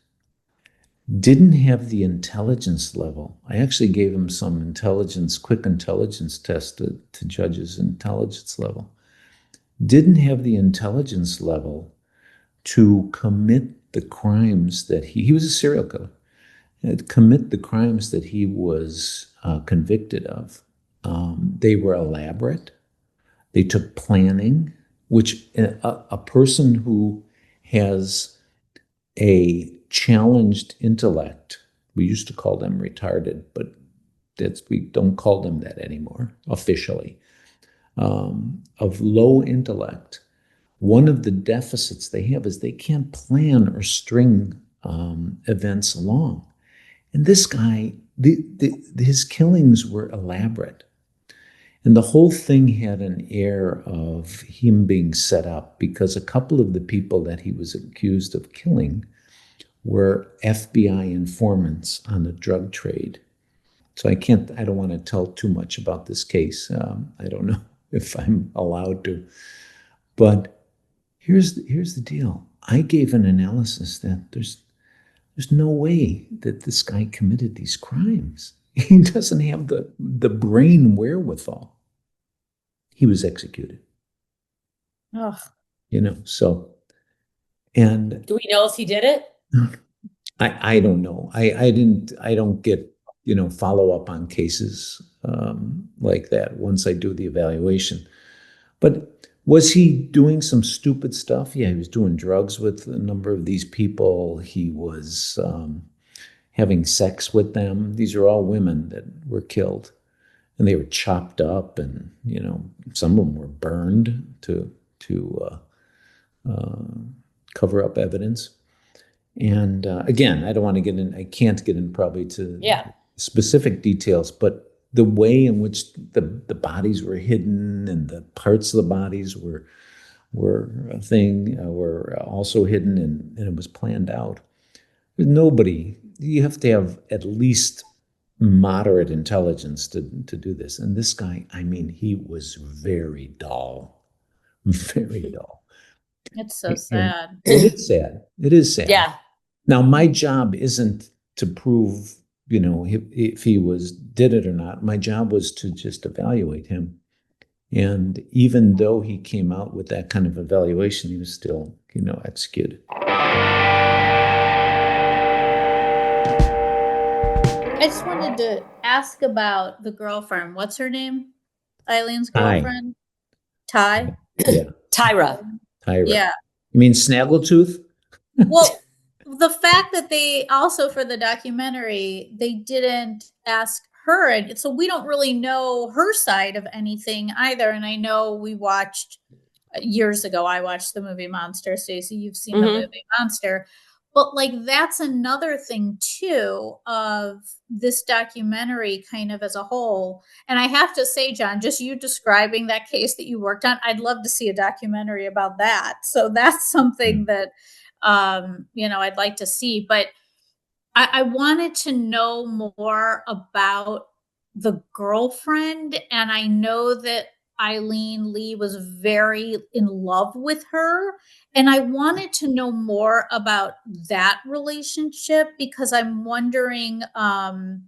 didn't have the intelligence level. I actually gave him some quick intelligence test to judge his intelligence level. Didn't have the intelligence level to commit the crimes that he was a serial killer, commit the crimes that he was convicted of. They were elaborate. They took planning, which a person who has a challenged intellect, we used to call them retarded, but we don't call them that anymore officially, of low intellect. One of the deficits they have is they can't plan or string events along. And this guy, his killings were elaborate. And the whole thing had an air of him being set up, because a couple of the people that he was accused of killing were FBI informants on the drug trade. So I don't want to tell too much about this case. I don't know if I'm allowed to. But here's the deal. I gave an analysis that there's no way that this guy committed these crimes. He doesn't have the brain wherewithal. He was executed. Oh. So. And do we know if he did it? I don't know. I don't get, follow up on cases like that once I do the evaluation. But was he doing some stupid stuff? Yeah, he was doing drugs with a number of these people. He was having sex with them. These are all women that were killed. And they were chopped up, and, some of them were burned to cover up evidence. And again, I can't get in probably to specific details, but the way in which the bodies were hidden and the parts of the bodies were also hidden, and it was planned out. Nobody, you have to have at least moderate intelligence to do this. And this guy, he was very dull, very dull. It's so sad. It is sad. It is sad. Yeah. Now, my job isn't to prove, if he did it or not. My job was to just evaluate him. And even though he came out with that kind of evaluation, he was still, executed. I just wanted to ask about the girlfriend. What's her name? Eileen's girlfriend? Ty? Yeah. Tyra. Yeah. You mean Snaggletooth? Well, the fact that they also, for the documentary, they didn't ask her. So we don't really know her side of anything either. And I know we watched years ago, I watched the movie Monster. Stacey, you've seen the movie Monster. But like, that's another thing too of this documentary kind of as a whole. And I have to say, John, just you describing that case that you worked on, I'd love to see a documentary about that. So that's something that, I'd like to see. But I wanted to know more about the girlfriend. And I know that Aileen Lee was very in love with her. And I wanted to know more about that relationship because I'm wondering, one,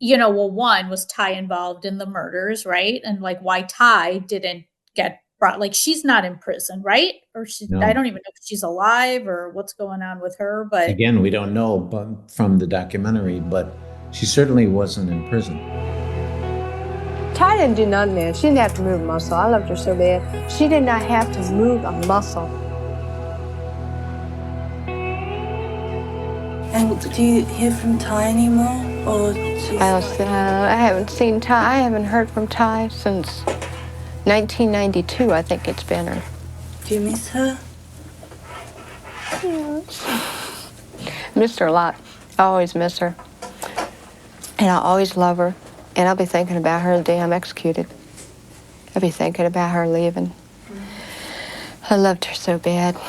was Ty involved in the murders, right? And like why Ty didn't get brought, like she's not in prison, right? Or No. I don't even know if she's alive or what's going on with her, but Again, we don't know but from the documentary, but she certainly wasn't in prison. Ty didn't do nothing there. She didn't have to move a muscle. I loved her so bad. She did not have to move a muscle. And do you hear from Ty anymore? Or I haven't seen Ty. I haven't heard from Ty since 1992, I think it's been her. do you miss her? Missed her a lot. I always miss her. And I always love her. And I'll be thinking about her the day I'm executed. I'll be thinking about her leaving. I loved her so bad.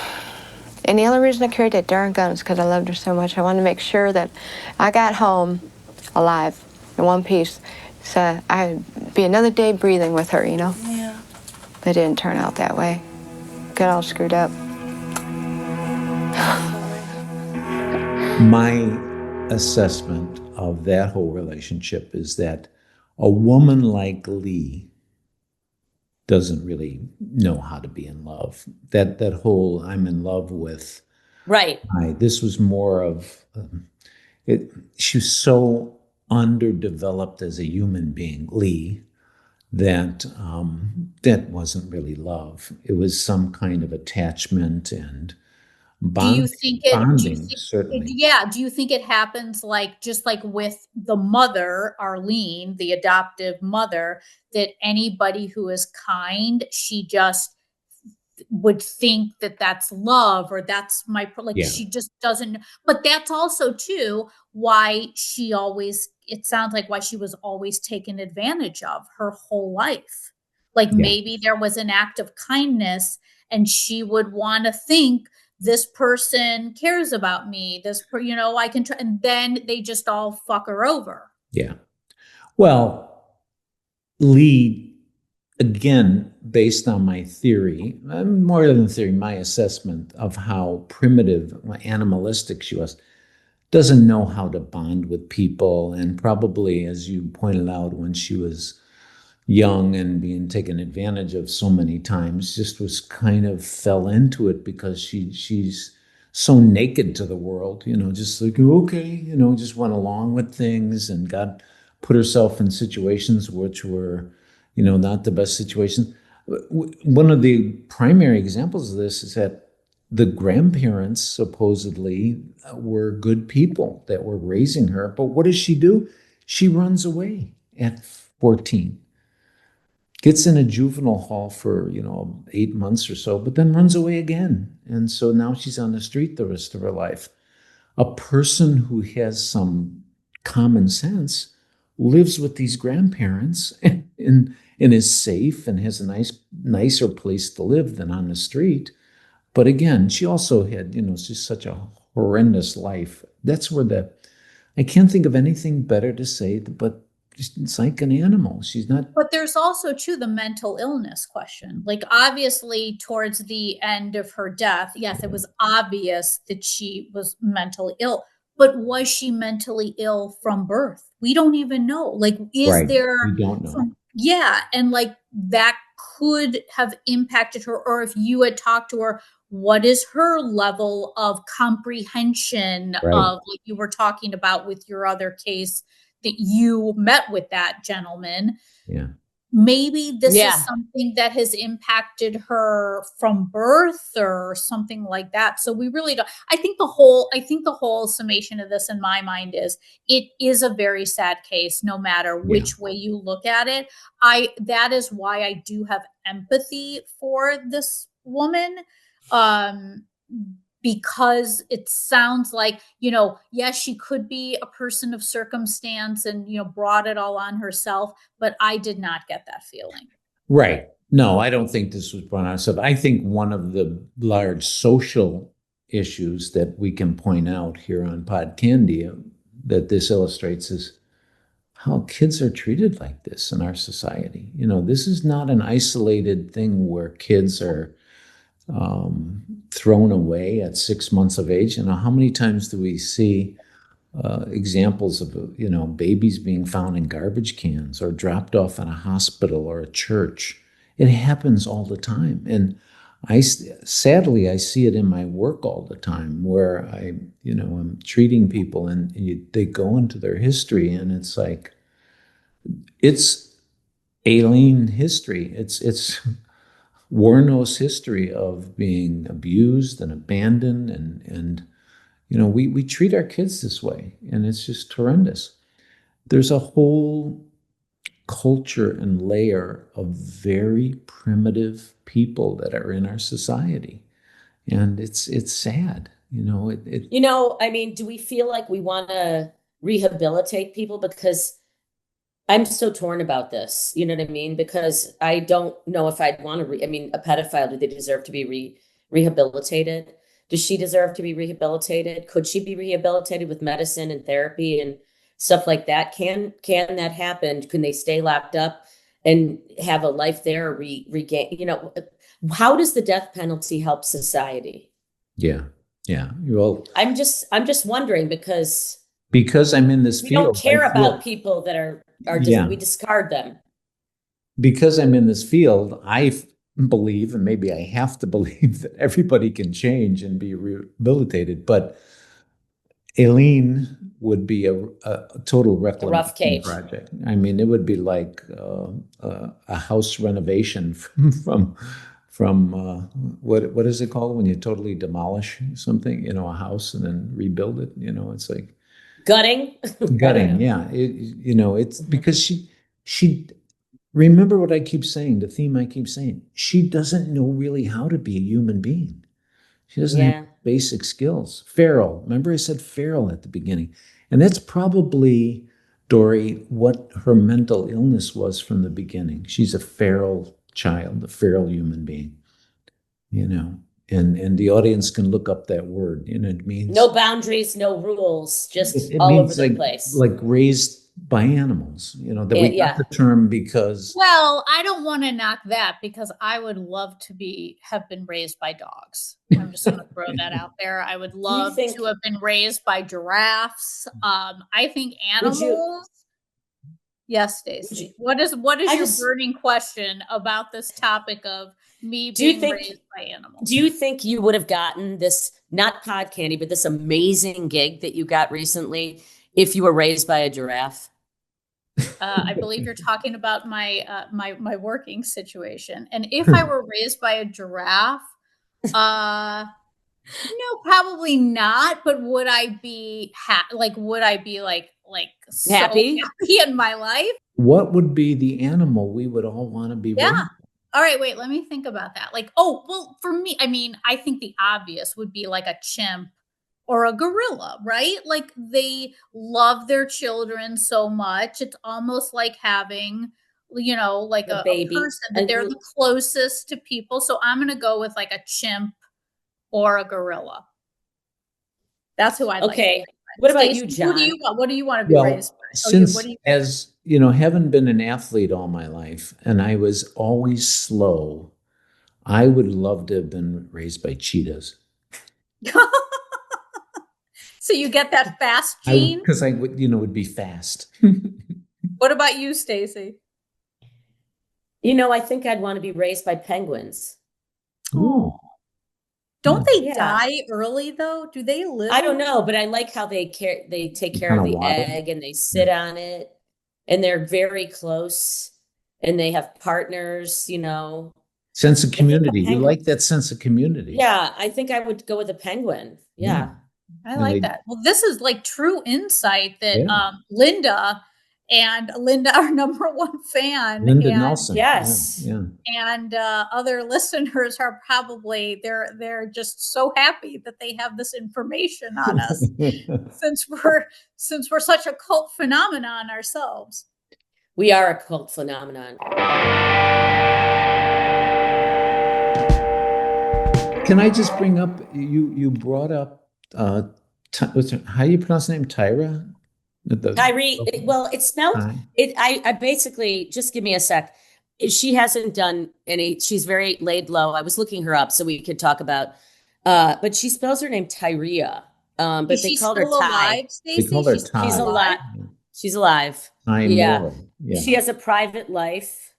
And the only reason I carried that darn gun is because I loved her so much. I wanted to make sure that I got home alive, in one piece. So I'd be another day breathing with her, Yeah. But it didn't turn out that way. Got all screwed up. My assessment of that whole relationship is that a woman like Lee doesn't really know how to be in love. That whole I'm in love with. Right. This was more of it. She was so underdeveloped as a human being, Lee, that that wasn't really love. It was some kind of attachment and bonding. Certainly. Do you think it happens just like with the mother, Arlene, the adoptive mother, that anybody who is kind, she just would think that that's love or that's she just doesn't, but that's also too why it sounds like why she was always taken advantage of her whole life. Maybe there was an act of kindness and she would want to think this person cares about me, I can try, and then they just all fuck her over. Yeah. Well, Lee, again, based on my theory, more than theory, my assessment of how primitive, animalistic she was, doesn't know how to bond with people. And probably, as you pointed out, when she was young and being taken advantage of so many times, just was kind of fell into it because she's so naked to the world, just like, okay, just went along with things and put herself in situations which were, not the best situations. One of the primary examples of this is that the grandparents supposedly were good people that were raising her. But what does she do? She runs away at 14. Gets in a juvenile hall for, 8 months or so, but then runs away again. And so now she's on the street the rest of her life. A person who has some common sense lives with these grandparents and is safe and has a nicer place to live than on the street. But again, she also had, just such a horrendous life. That's where I can't think of anything better to say, but it's like an animal. She's not. But there's also too the mental illness question. Obviously towards the end of her death, yes, it was obvious that she was mentally ill, but was she mentally ill from birth? We don't even know. Is there? We don't know. And that could have impacted her, or if you had talked to her, what is her level of comprehension of you were talking about with your other case that you met with that gentleman? Yeah. maybe this Yeah. is something that has impacted her from birth or something like that. So we really don't. I think the whole summation of this in my mind is it is a very sad case, no matter which way you look at it. That is why I do have empathy for this woman. Because it sounds like, yes, she could be a person of circumstance and, brought it all on herself, but I did not get that feeling. Right. No, I don't think this was brought on herself. I think one of the large social issues that we can point out here on Pod Candy that this illustrates is how kids are treated like this in our society. This is not an isolated thing where kids are thrown away at 6 months of age. How many times do we see examples of babies being found in garbage cans or dropped off in a hospital or a church? It happens all the time, and sadly I see it in my work all the time, where I'm treating people and they go into their history, and it's like it's Aileen history. It's Wuornos history of being abused and abandoned, and we treat our kids this way, and it's just horrendous. There's a whole culture and layer of very primitive people that are in our society, and it's sad. Do we feel like we want to rehabilitate people? Because I'm so torn about this, you know what I mean? Because I don't know if I'd want to, a pedophile, do they deserve to be rehabilitated? Does she deserve to be rehabilitated? Could she be rehabilitated with medicine and therapy and stuff like that? Can that happen? Can they stay locked up and have a life there, regain, how does the death penalty help society? Yeah. Well, I'm just wondering because I'm in this field. We don't care about people that are just, we discard them. Because I'm in this field, I believe, and maybe I have to believe, that everybody can change and be rehabilitated. But Aileen would be a total reclamation project. It would be like a house renovation from what is it called when you totally demolish something, a house and then rebuild it? It's like gutting. Yeah. It's because she remember what I keep saying, the theme I keep saying. She doesn't know really how to be a human being. She doesn't have basic skills. Feral. Remember I said feral at the beginning. And that's probably, Dori, what her mental illness was from the beginning. She's a feral child, a feral human being, and the audience can look up that word. It means no boundaries, no rules, just all over the place. Like raised by animals, that we got the term because. Well, I don't want to knock that, because I would love to have been raised by dogs. I'm just going to throw that out there. I would love to have been raised by giraffes. I think animals. Yes, Stacey. What is your burning question about this topic of me being raised by animals? Do you think you would have gotten this, not Pod Candy, but this amazing gig that you got recently if you were raised by a giraffe? I believe you're talking about my my working situation. And if I were raised by a giraffe, no, probably not. But would I be so happy in my life? What would be the animal we would all want to be raised by? All right, wait, let me think about that. For me, I think the obvious would be like a chimp or a gorilla, right? Like, they love their children so much. It's almost like having, like a baby. A person that they're the closest to people. So I'm going to go with like a chimp or a gorilla. That's who I like. Okay. What about you, John? What do you want to be raised by? Since, having been an athlete all my life, and I was always slow, I would love to have been raised by cheetahs. So you get that fast gene? Because I would, would be fast. What about you, Stacey? I think I'd want to be raised by penguins. Ooh. Don't they die early though? Do they live? I don't know, but I like how they take care of the egg and they sit on it, and they're very close. and they have partners, you know. Sense of community. You like that sense of community. Yeah, I think I would go with a penguin. Yeah. I like that. Well, this is like true insight that Linda, our number one fan, Linda Nelson. Yes. Yeah. And other listeners are probably they're just so happy that they have this information on us since we're such a cult phenomenon ourselves. We are a cult phenomenon. Can I just bring up, you brought up, how do you pronounce the name? Tyra? Tyree, well, it's spelled, I basically, just give me a sec. She hasn't done any, she's very laid low. I was looking her up so we could talk about, but she spells her name Tyria. But they called her Ty. They called her Ty. She's alive. She's alive. Yeah. She has a private life,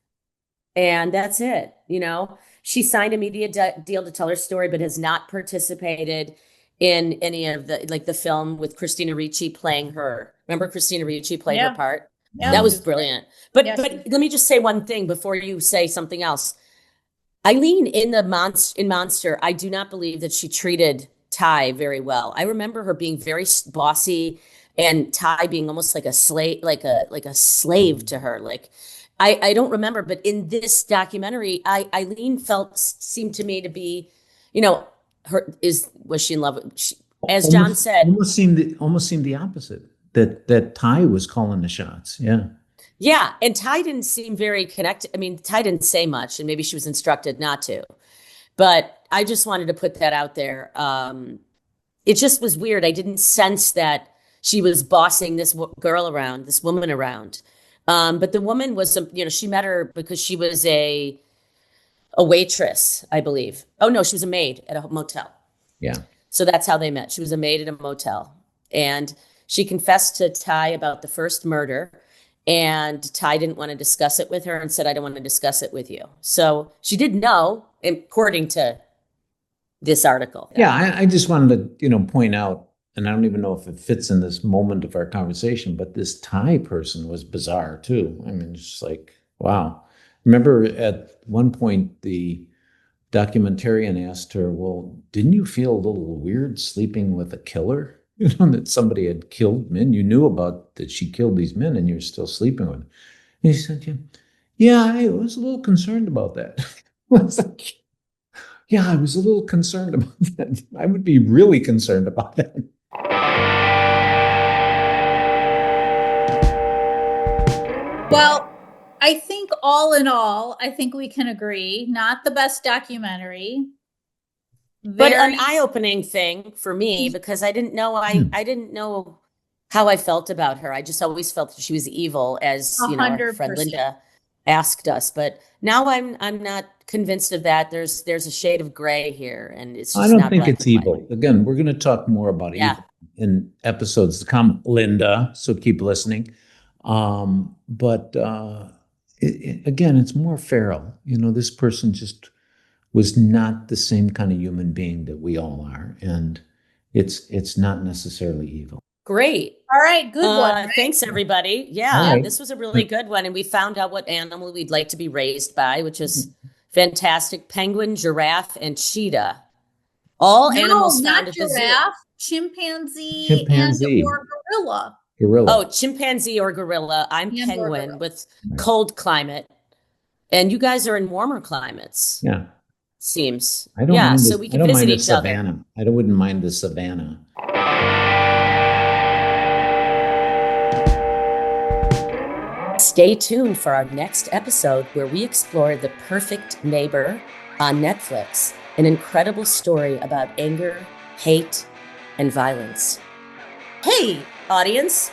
and that's it. You know, she signed a media deal to tell her story, but has not participated in any of the film with Christina Ricci playing her. Remember Christina Ricci played her part? Yeah. That was brilliant. But let me just say one thing before you say something else. Aileen in Monster, I do not believe that she treated Ty very well. I remember her being very bossy, and Ty being almost like a slave, like a slave to her. Like, I don't remember, but in this documentary, Aileen seemed to me to be, you know, was she in love with? As John said, almost seemed the opposite. That Ty was calling the shots. Yeah. Yeah, and Ty didn't seem very connected. I mean, Ty didn't say much, and maybe she was instructed not to. But I just wanted to put that out there. It just was weird. I didn't sense that she was bossing this woman around. But the woman was, you know, she met her because she was a waitress, I believe. Oh, no, she was a maid at a motel. Yeah. So that's how they met. She was a maid at a motel. And she confessed to Ty about the first murder. And Ty didn't want to discuss it with her and said, I don't want to discuss it with you. So she did know, according to this article. Yeah, I just wanted to, point out, and I don't even know if it fits in this moment of our conversation, but this Ty person was bizarre too. I mean, it's just like, wow. Remember at one point, the documentarian asked her, well, didn't you feel a little weird sleeping with a killer? That somebody had killed men. You knew about that she killed these men and you're still sleeping with them. And he said, yeah, I was a little concerned about that. I was like, yeah, I was a little concerned about that. I would be really concerned about that. Well, I think all in all, I think we can agree, not the best documentary. But an eye-opening thing for me, because I didn't know I didn't know how I felt about her. I just always felt that she was evil, as our friend Linda asked us. But now I'm not convinced of that. There's a shade of gray here, and it's just I don't think it's evil. Again, we're going to talk more about evil in episodes to come, Linda. So keep listening. But again, it's more feral. This person just was not the same kind of human being that we all are. And it's not necessarily evil. Great. All right. Good one. Right? Thanks, everybody. Yeah, This was a really good one. And we found out what animal we'd like to be raised by, which is fantastic. Penguin, giraffe, and cheetah. All animals found at the zoo. Chimpanzee, or gorilla. Oh, chimpanzee or gorilla. I'm penguin with cold climate. And you guys are in warmer climates. Yeah. Seems. I don't mind so we can visit each other. I wouldn't mind the savannah. Stay tuned for our next episode where we explore The Perfect Neighbor on Netflix, an incredible story about anger, hate, and violence. Hey, audience,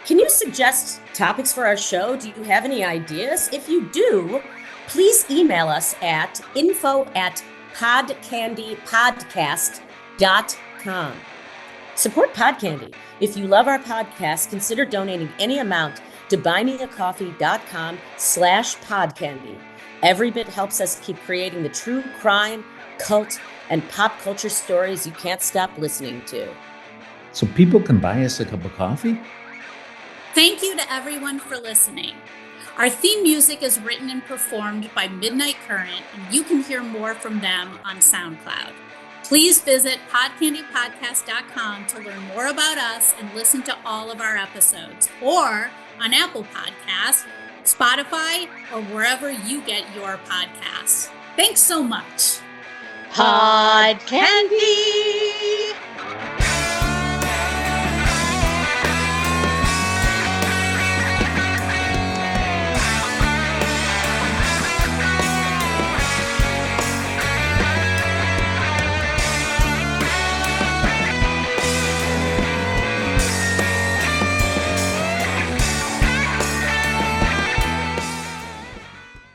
can you suggest topics for our show? Do you have any ideas? If you do, please email us at info@podcandypodcast.com. Support Podcandy. If you love our podcast, consider donating any amount to buymeacoffee.com/podcandy. Every bit helps us keep creating the true crime, cult, and pop culture stories you can't stop listening to. So people can buy us a cup of coffee? Thank you to everyone for listening. Our theme music is written and performed by Midnight Current, and you can hear more from them on SoundCloud. Please visit podcandypodcast.com to learn more about us and listen to all of our episodes, or on Apple Podcasts, Spotify, or wherever you get your podcasts. Thanks so much. Pod Candy!